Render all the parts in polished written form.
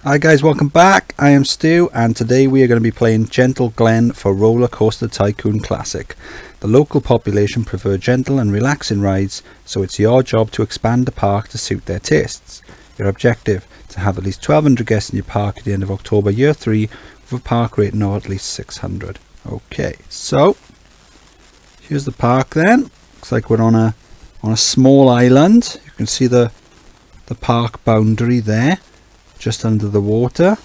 Hi guys, welcome back. I am Stu and today we are going to be playing Gentle Glen for Roller Coaster Tycoon Classic. The local population prefer gentle and relaxing rides, so it's your job to expand the park to suit their tastes. Your objective: to have at least 1,200 guests in your park at the end of October year 3 with a park rating of at least 600. Okay, so here's the park then. Looks like we're on a small island. You can see the park boundary there, just under the water.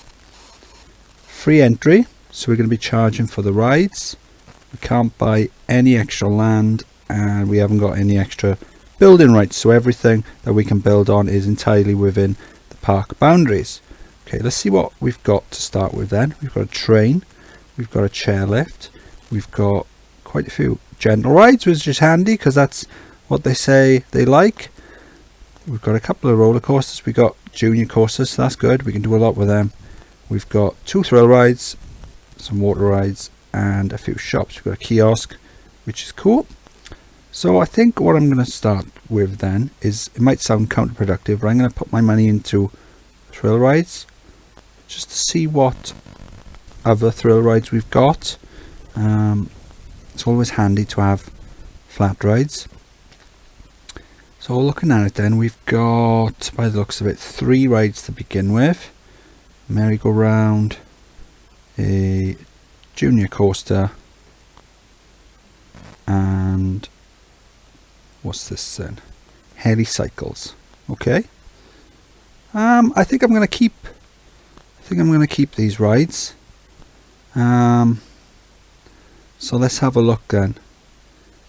Free entry, so we're going to be charging for the rides. We can't buy any extra land and we haven't got any extra building rights, so everything that we can build on is entirely within the park boundaries. Okay, let's see what we've got to start with then. We've got a train, we've got a chairlift, we've got quite a few gentle rides, which is handy because that's what they say they like. We've got a couple of roller coasters, we've got junior coasters, so that's good, we can do a lot with them. We've got 2 thrill rides, some water rides and a few shops. We've got a kiosk, which is cool. So I think what I'm going to start with then is, it might sound counterproductive, but I'm going to put my money into thrill rides just to see what other thrill rides we've got. It's always handy to have flat rides. So looking at it then, we've got, by the looks of it, 3 rides to begin with. Merry-go-round, a junior coaster, and what's this then? Helicycles. Okay. I think I'm going to keep these rides. So let's have a look then.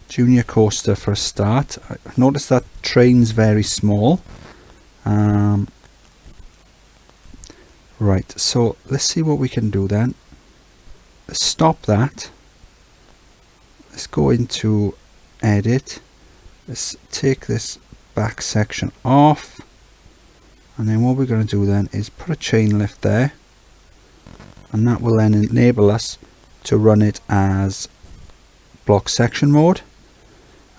Junior coaster for a start. I noticed that train's very small. Right, so let's see what we can do then. Let's stop that. Let's go into edit. Let's take this back section off, and then what we're going to do then is put a chain lift there, and that will then enable us to run it as block section mode.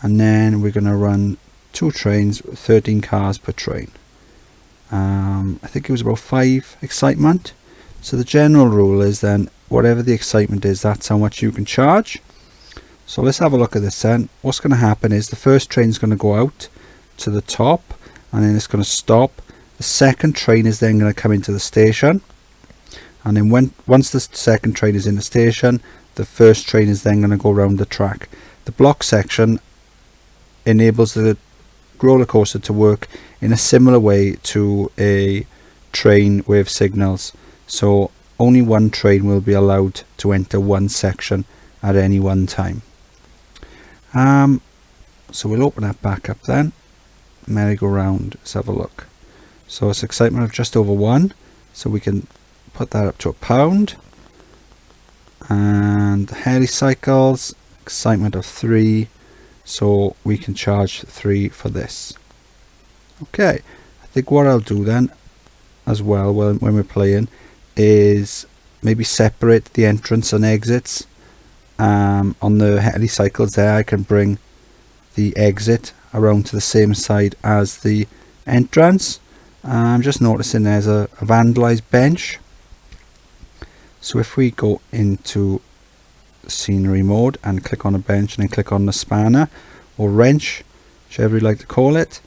And then we're going to run 2 trains, 13 cars per train. I think it was about 5 excitement. So the general rule is then, whatever the excitement is, that's how much you can charge. So let's have a look at this then. What's going to happen is the first train is going to go out to the top, and then it's going to stop. The second train is then going to come into the station, and then once the second train is in the station, the first train is then going to go around the track. The block section enables the roller coaster to work in a similar way to a train with signals, so only one train will be allowed to enter one section at any one time. So we'll open that back up then. Merry-go-round, let's have a look. So it's excitement of just over 1, so we can put that up to £1. And the helicycles, excitement of 3, so we can charge 3 for this. Okay, I think what I'll do then as well when we're playing is maybe separate the entrance and exits. On the helicycles there, I can bring the exit around to the same side as the entrance. I'm just noticing there's a vandalized bench, so if we go into scenery mode and click on a bench and then click on the spanner or wrench, whichever you like to call it,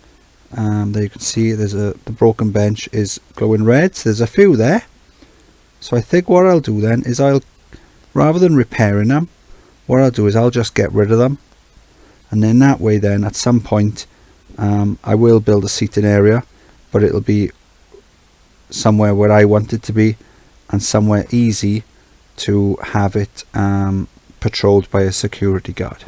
there you can see there's the broken bench is glowing red, so there's a few there. So I think what I'll do then is, rather than repairing them, what I'll do is I'll just get rid of them, and then that way then at some point I will build a seating area, but it'll be somewhere where I want it to be and somewhere easy to have it patrolled by a security guard.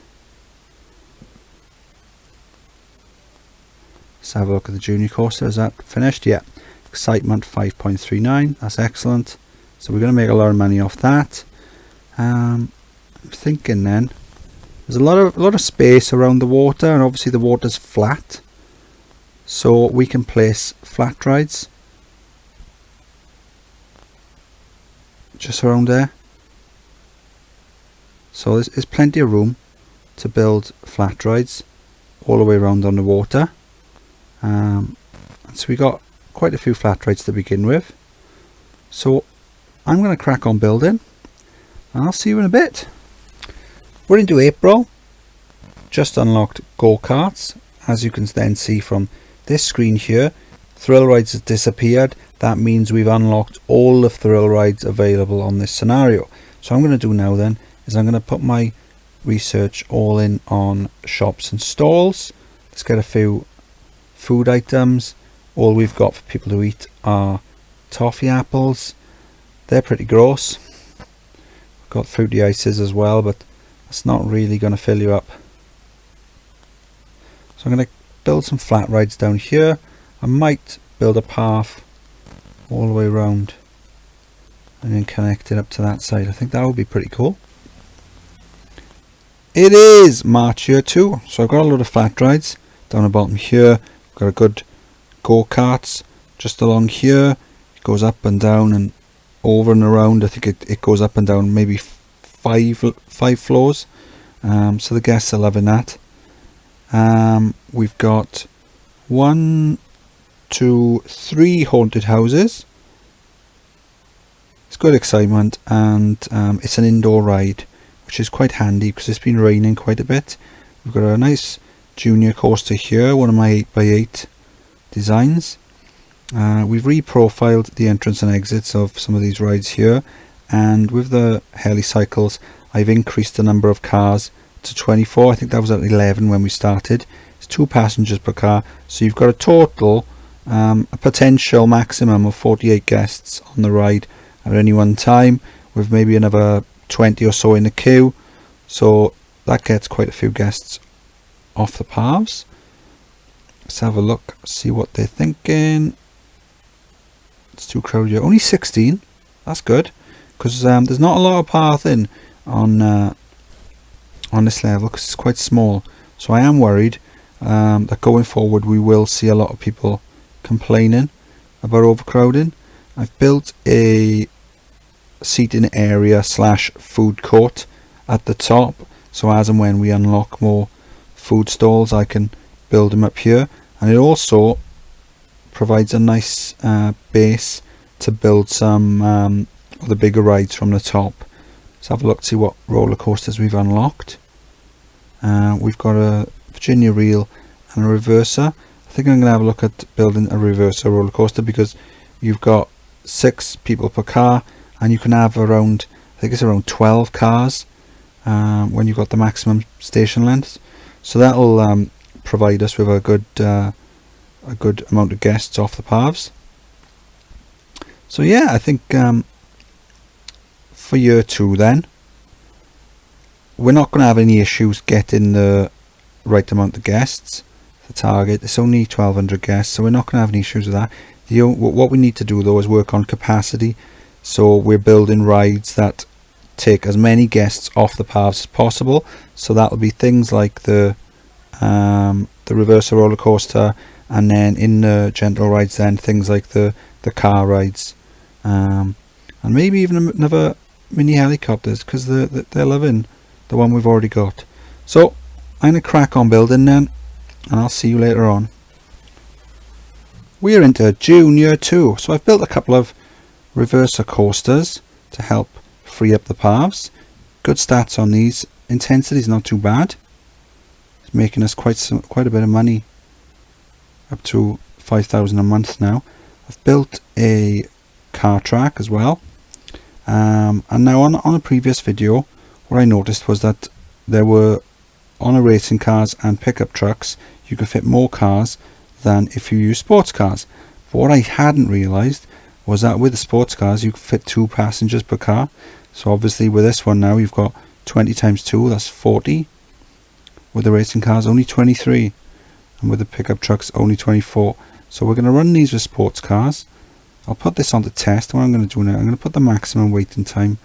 Let's have a look at the junior coaster. Is that finished? Yeah. Excitement 5.39. That's excellent. So we're going to make a lot of money off that. I'm thinking then there's a lot of space around the water, and obviously the water's flat, so we can place flat rides just around there. So there's plenty of room to build flat rides all the way around on the water. So we got quite a few flat rides to begin with. So I'm going to crack on building, and I'll see you in a bit. We're into April. Just unlocked go-karts. As you can then see from this screen here, thrill rides has disappeared. That means we've unlocked all the thrill rides available on this scenario. So what I'm going to do now then is I'm going to put my research all in on shops and stalls. Let's get a few food items. All we've got for people to eat are toffee apples. They're pretty gross. We've got fruity ices as well, but that's not really going to fill you up. So I'm going to build some flat rides down here. I might build a path all the way around and then connect it up to that side. I think that would be pretty cool. It is March year 2, so I've got a load of flat rides down the bottom here. I've got a good go-karts just along here. It goes up and down and over and around. I think it goes up and down maybe five floors. So the guests are loving that. We've got 1, 2, 3 haunted houses. It's good excitement, and it's an indoor ride, which is quite handy because it's been raining quite a bit. We've got a nice junior coaster here, one of my 8x8 designs. We've reprofiled the entrance and exits of some of these rides here, and with the helicycles I've increased the number of cars to 24. I think that was at 11 when we started. It's 2 passengers per car, so you've got a total a potential maximum of 48 guests on the ride at any one time, with maybe another 20 or so in the queue, so that gets quite a few guests off the paths. Let's have a look, see what they're thinking. It's too crowded here. Only 16. That's good, because there's not a lot of pathing on this level because it's quite small. So I am worried that going forward we will see a lot of people complaining about overcrowding. I've built a seating area / food court at the top, so as and when we unlock more food stalls I can build them up here, and it also provides a nice base to build some of the bigger rides from the top. Let's have a look to see what roller coasters we've unlocked. We've got a Virginia reel and a reverser. I think I'm going to have a look at building a reverser roller coaster, because you've got 6 people per car and you can have around, I think it's around 12 cars when you've got the maximum station length. So that'll provide us with a good amount of guests off the paths. So yeah, I think for year 2 then, we're not going to have any issues getting the right amount of guests. The target, it's only 1,200 guests, so we're not going to have any issues with that. What we need to do though is work on capacity, so we're building rides that take as many guests off the paths as possible. So that'll be things like the reverser roller coaster, and then in the gentle rides then things like the car rides, and maybe even another mini helicopters, because they're loving the one we've already got. So I'm going to crack on building then, and I'll see you later on. We're into June year 2, so I've built a couple of reverser coasters to help free up the paths. Good stats on these. Intensity is not too bad. It's making us quite a bit of money, up to 5,000 a month now. I've built a car track as well, and now on a previous video what I noticed was that there were, on a racing cars and pickup trucks, you could fit more cars than if you use sports cars. But what I hadn't realized was that with the sports cars you could fit 2 passengers per car. So obviously with this one now you've got 20 times 2, that's 40. With the racing cars only 23, and with the pickup trucks only 24. So we're going to run these with sports cars. I'll put this on the test. What I'm going to do now, I'm going to put the maximum waiting time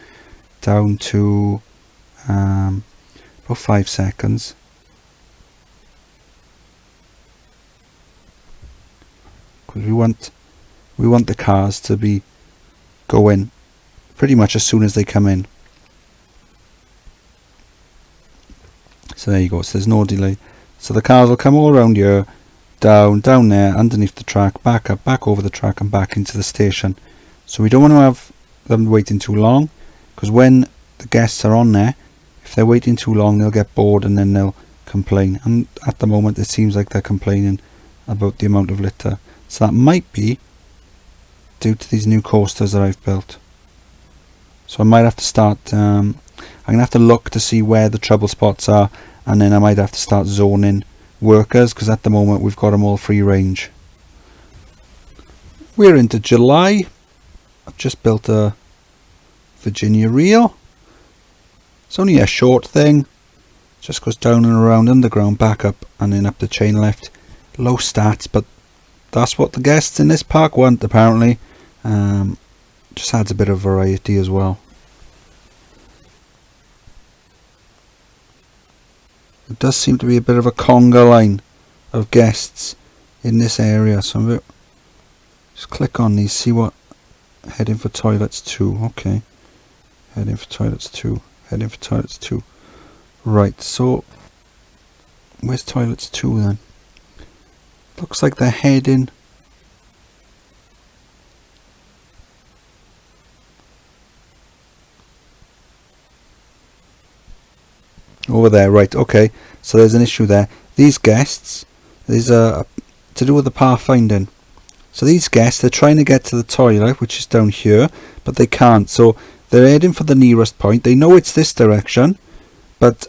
down to about 5 seconds. Because we want the cars to be going pretty much as soon as they come in. So there you go, so there's no delay. So the cars will come all around here, down there, underneath the track, back up, back over the track and back into the station. So we don't want to have them waiting too long, because when the guests are on there, if they're waiting too long, they'll get bored and then they'll complain. And at the moment it seems like they're complaining about the amount of litter. So that might be due to these new coasters that I've built. So I might have to start, I'm going to have to look to see where the trouble spots are, and then I might have to start zoning workers, because at the moment we've got them all free range. We're into July. I've just built a Virginia reel. It's only a short thing, just goes down and around underground, back up and then up the chain lift. Low stats, but that's what the guests in this park want apparently. Just adds a bit of variety as well. There does seem to be a bit of a conga line of guests in this area, so just click on these, see what. Heading for toilets 2, okay. Heading for toilets 2, heading for toilets 2. Right, so where's toilets 2 then? Looks like they're heading over there, right, okay. So there's an issue there. These guests, there's to do with the pathfinding. So these guests, they're trying to get to the toilet, which is down here, but they can't. So they're heading for the nearest point. They know it's this direction, but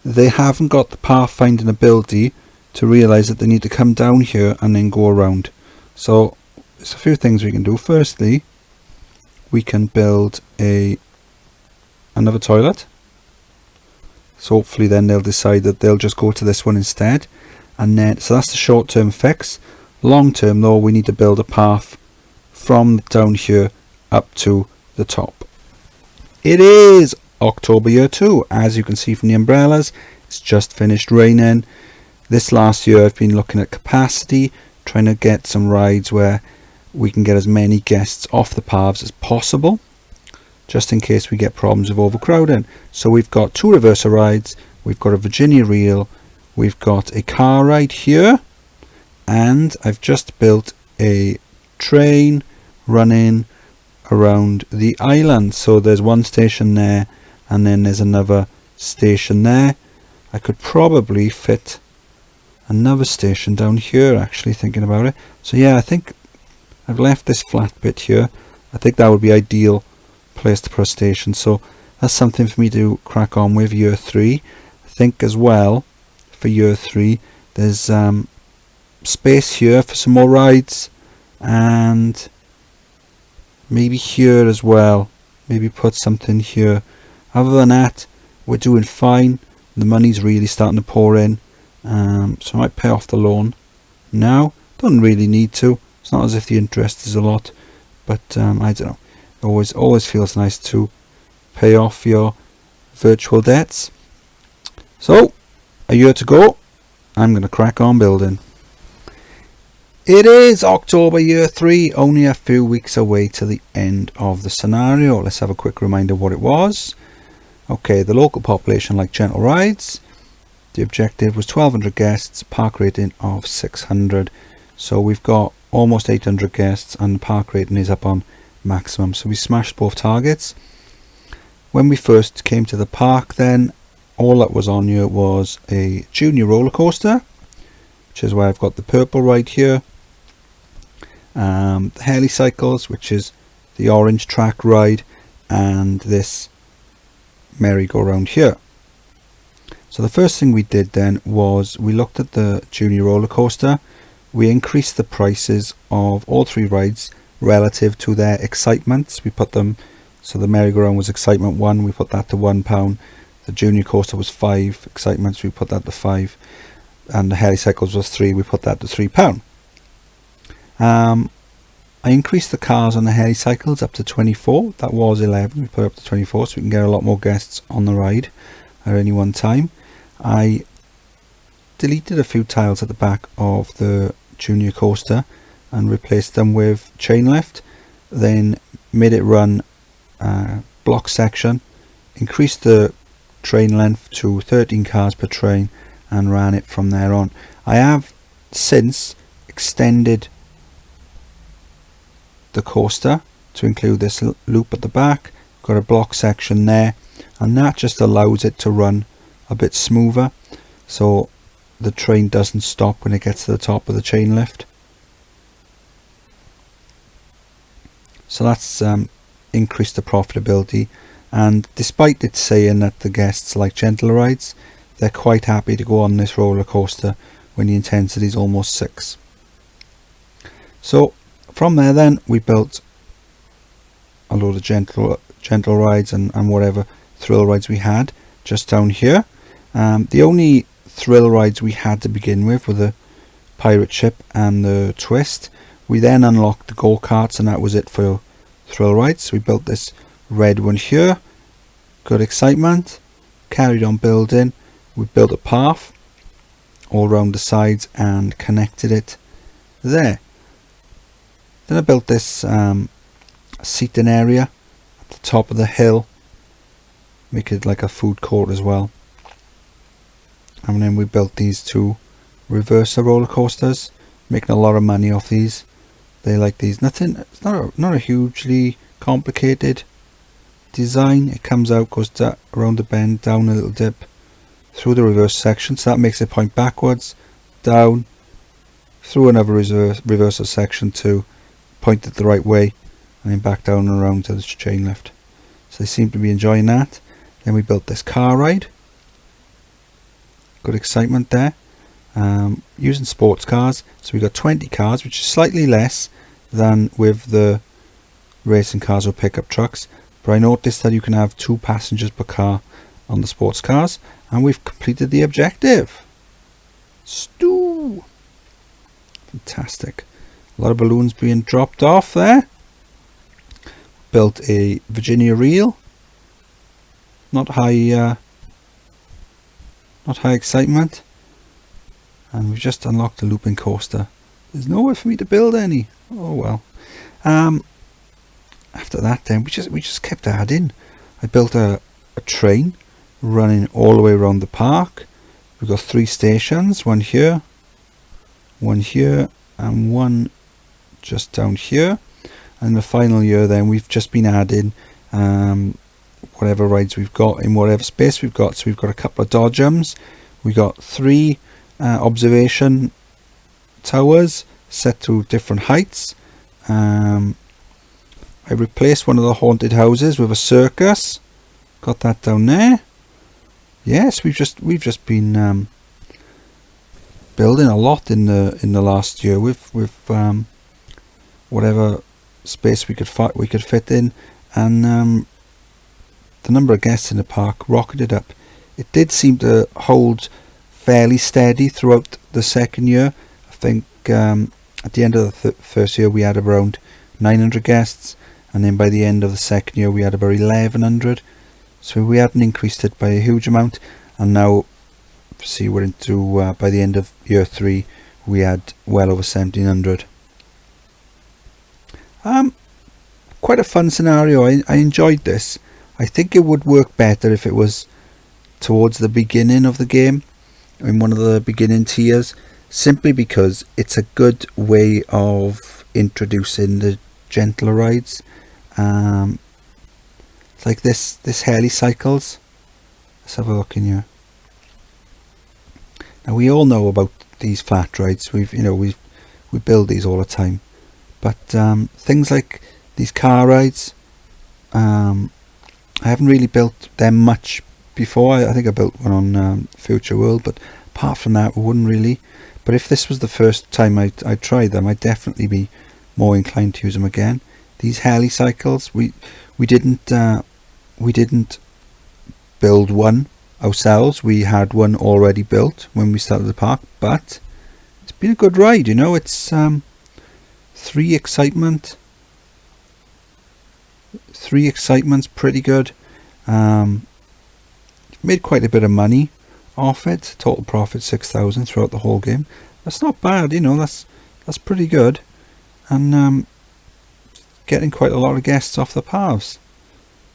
they haven't got the pathfinding ability to realise that they need to come down here and then go around. So there's a few things we can do. Firstly, we can build another toilet. So hopefully then they'll decide that they'll just go to this one instead. And then, so that's the short-term fix. Long term though, we need to build a path from down here up to the top. It is October year 2, as you can see from the umbrellas. It's just finished raining. This last year I've been looking at capacity, trying to get some rides where we can get as many guests off the paths as possible, just in case we get problems with overcrowding. So we've got 2 reverser rides, we've got a Virginia reel, we've got a car ride here, and I've just built a train running around the island. So there's one station there and then there's another station there. I could probably fit another station down here, actually, thinking about it. So yeah, I think I've left this flat bit here. I think that would be ideal place to put a station. So that's something for me to crack on with year 3. I think as well for year 3 there's space here for some more rides, and maybe here as well, maybe put something here. Other than that, we're doing fine. The money's really starting to pour in, so I might pay off the loan now. Don't really need to. It's not as if the interest is a lot, but I don't know, always feels nice to pay off your virtual debts. So a year to go, I'm gonna crack on building. It is October year 3, only a few weeks away to the end of the scenario. Let's have a quick reminder what it was. Okay, the local population like gentle rides. The objective was 1,200 guests, park rating of 600. So we've got almost 800 guests and the park rating is up on maximum. So we smashed both targets. When we first came to the park then, all that was on here was a junior roller coaster, which is where I've got the purple ride here. The helicycles, which is the orange track ride, and this merry-go-round here. So the first thing we did then was we looked at the junior roller coaster. We increased the prices of all 3 rides relative to their excitements. We put them, so the merry-go-round was excitement 1, we put that to £1. The junior coaster was 5 excitements, we put that to 5, and the helicycles was 3, we put that to £3. I increased the cars on the helicycles up to 24. That was 11. We put it up to 24 so we can get a lot more guests on the ride at any one time. I deleted a few tiles at the back of the junior coaster and replaced them with chain lift. Then made it run block section, increased the train length to 13 cars per train and ran it from there on. I have since extended the coaster to include this loop at the back. Got a block section there, and that just allows it to run a bit smoother, so the train doesn't stop when it gets to the top of the chain lift. So that's increased the profitability, and despite it saying that the guests like gentle rides, they're quite happy to go on this roller coaster when the intensity is almost 6. So from there then we built a load of gentle rides and whatever thrill rides we had just down here. The only thrill rides we had to begin with were the pirate ship and the twist. We then unlocked the go-karts, and that was it for thrill rides. We built this red one here, good excitement, carried on building. We built a path all around the sides and connected it there. Then I built this seating area at the top of the hill, make it like a food court as well. And then we built these 2 reverser roller coasters, making a lot of money off these. They like these. Nothing, it's not a hugely complicated design. It comes out, goes around the bend, down a little dip, through the reverse section, so that makes it point backwards, down, through another reverser section to point it the right way, and then back down and around to the chain lift. So they seem to be enjoying that. Then we built this car ride, good excitement there, using sports cars. So we got 20 cars, which is slightly less than with the racing cars or pickup trucks, but I noticed that you can have 2 passengers per car on the sports cars, and we've completed the objective. Stew! Fantastic. A lot of balloons being dropped off there. Built a Virginia reel. Not high excitement. And we've just unlocked the looping coaster. There's nowhere for me to build any. Oh well. After that then we just kept adding. I built a train running all the way around the park. We've got 3 stations, one here, and one just down here. And the final year then we've just been adding whatever rides we've got in whatever space we've got. So we've got a couple of dodgems, we got 3 observation towers set to different heights. I replaced one of the haunted houses with a circus, got that down there. Yes, we've just been building a lot in the last year with whatever space we could fit in, and the number of guests in the park rocketed up. It did seem to hold fairly steady throughout the second year. I think at the end of the first year we had around 900 guests, and then by the end of the second year we had about 1100. So we hadn't increased it by a huge amount, and now see we're into by the end of year 3 we had well over 1700. Quite a fun scenario. I enjoyed this. I think it would work better if it was towards the beginning of the game, in one of the beginning tiers, simply because it's a good way of introducing the gentler rides. It's like this helicycles. Let's have a look in here. Now we all know about these flat rides. We build these all the time, but things like these car rides, I haven't really built them much before. I think I built one on Future World, but apart from that, we wouldn't really. But if this was the first time I tried them, I'd definitely be more inclined to use them again. These helicycles, we didn't build one ourselves. We had one already built when we started the park, but it's been a good ride. It's 3 excitement. 3 excitement's pretty good. Made quite a bit of money off it. Total profit 6,000 throughout the whole game. That's not bad, that's pretty good. And getting quite a lot of guests off the paths.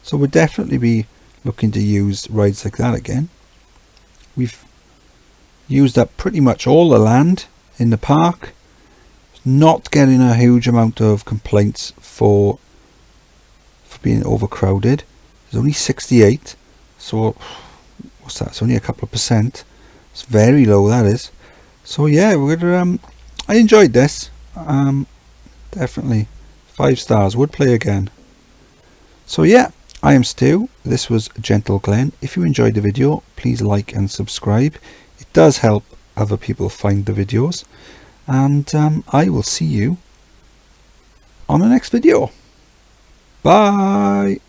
So we'll definitely be looking to use rides like that again. We've used up pretty much all the land in the park. Not getting a huge amount of complaints for for being overcrowded. There's only 68, so what's that? It's only a couple of percent. It's very low, that is. So yeah, we're gonna, I enjoyed this. Definitely 5 stars. Would play again. So yeah, I am Stu. This was Gentle Glen. If you enjoyed the video, please like and subscribe. It does help other people find the videos. And I will see you on the next video. Bye.